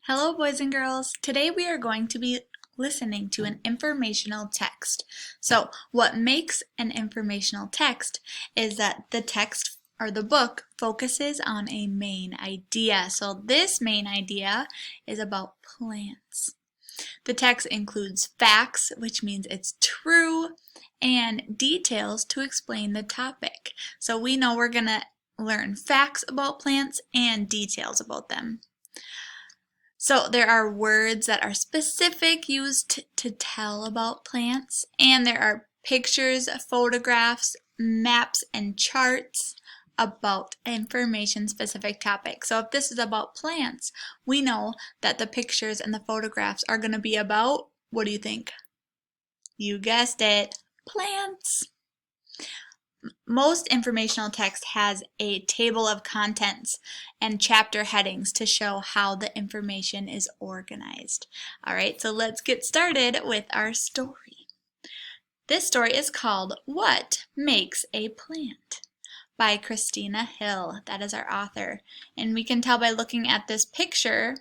Hello, boys and girls. Today we are going to be listening to an informational text. So, what makes an informational text is that the text or the book focuses on a main idea. So, this main idea is about plants. The text includes facts, which means it's true, and details to explain the topic. So, we know we're going to learn facts about plants and details about them. So there are words that are specific used to tell about plants, and there are pictures, photographs, maps, and charts about information-specific topics. So if this is about plants, we know that the pictures and the photographs are going to be about, what do you think? You guessed it, plants. Most informational text has a table of contents and chapter headings to show how the information is organized. Alright, so let's get started with our story. This story is called What Makes a Plant? By Christina Hill. That is our author. And we can tell by looking at this picture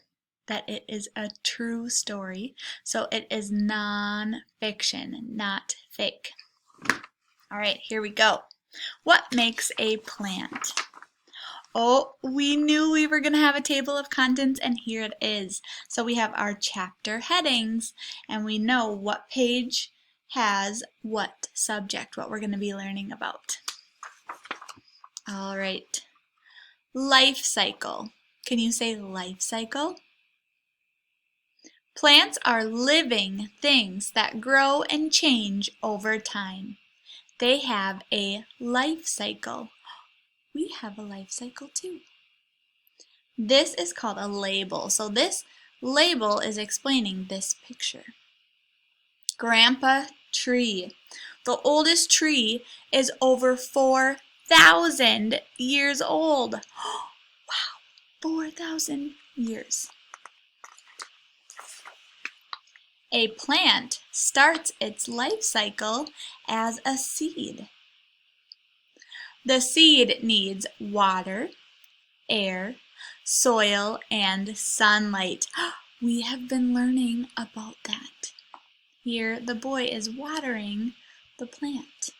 that it is a true story. So it is non-fiction, not fake. Alright, here we go. What makes a plant? Oh, we knew we were going to have a table of contents, and here it is. So we have our chapter headings, and we know what page has what subject, what we're going to be learning about. Alright. Life cycle. Can you say life cycle? Plants are living things that grow and change over time. They have a life cycle. We have a life cycle too. This is called a label. So this label is explaining this picture. Grandpa tree. The oldest tree is over 4,000 years old. Wow, 4,000 years. A plant starts its life cycle as a seed. The seed needs water, air, soil, and sunlight. We have been learning about that. Here, the boy is watering the plant.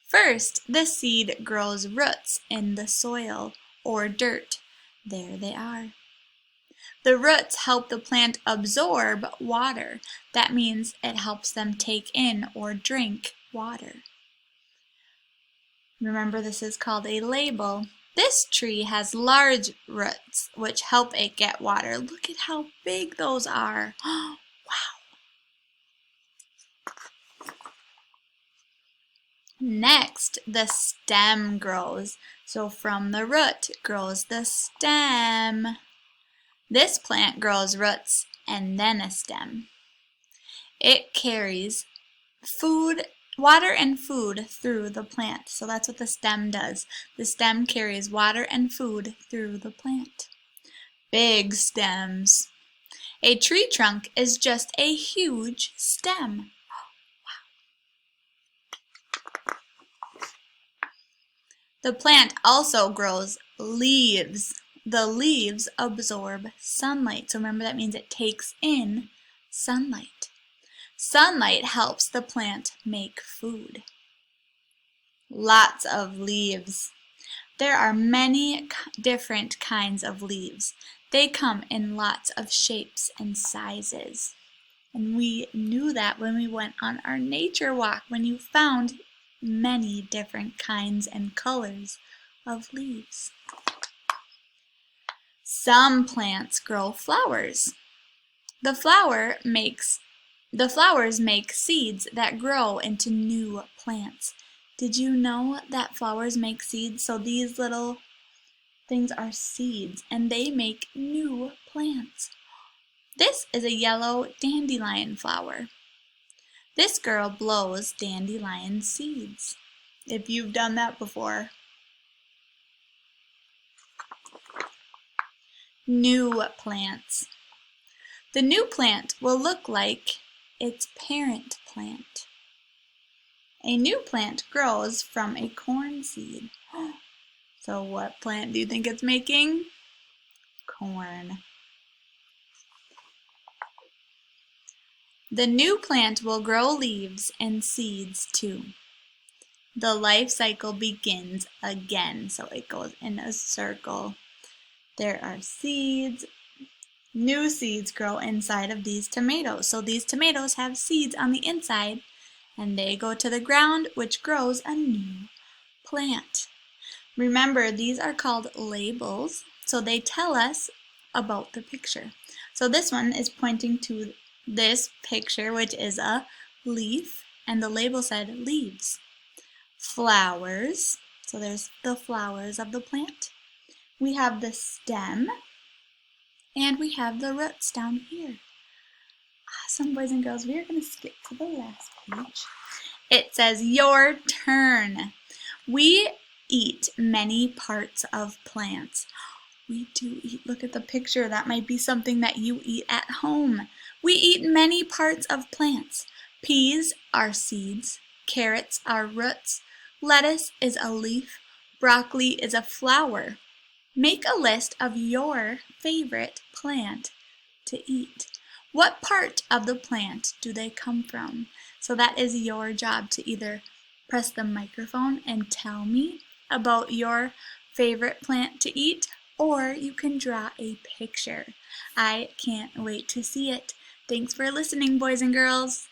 First, the seed grows roots in the soil or dirt. There they are. The roots help the plant absorb water. That means it helps them take in or drink water. Remember, this is called a label. This tree has large roots which help it get water. Look at how big those are. Wow. Next, the stem grows. So from the root grows the stem. This plant grows roots and then a stem. It carries water and food through the plant. So that's what the stem does. The stem carries water and food through the plant. Big stems. A tree trunk is just a huge stem. The plant also grows leaves. The leaves absorb sunlight. So remember, that means it takes in sunlight. Sunlight helps the plant make food. Lots of leaves. There are many different kinds of leaves. They come in lots of shapes and sizes. And we knew that when we went on our nature walk, when you found many different kinds and colors of leaves. Some plants grow flowers. The flowers make seeds that grow into new plants. Did you know that flowers make seeds? So these little things are seeds, and they make new plants. This is a yellow dandelion flower. This girl blows dandelion seeds. If you've done that before. New plants. The new plant will look like its parent plant. A new plant grows from a corn seed. So what plant do you think it's making? Corn. The new plant will grow leaves and seeds too. The life cycle begins again, so it goes in a circle. There are seeds. New seeds grow inside of these tomatoes. So these tomatoes have seeds on the inside, and they go to the ground, which grows a new plant. Remember, these are called labels, so they tell us about the picture. So this one is pointing to this picture, which is a leaf, and the label said leaves. Flowers, so there's the flowers of the plant. We have the stem, and we have the roots down here. Awesome, boys and girls. We are going to skip to the last page. It says, your turn. We eat many parts of plants. We do eat. Look at the picture. That might be something that you eat at home. We eat many parts of plants. Peas are seeds. Carrots are roots. Lettuce is a leaf. Broccoli is a flower. Make a list of your favorite plant to eat. What part of the plant do they come from? So that is your job to either press the microphone and tell me about your favorite plant to eat, or you can draw a picture. I can't wait to see it. Thanks for listening, boys and girls.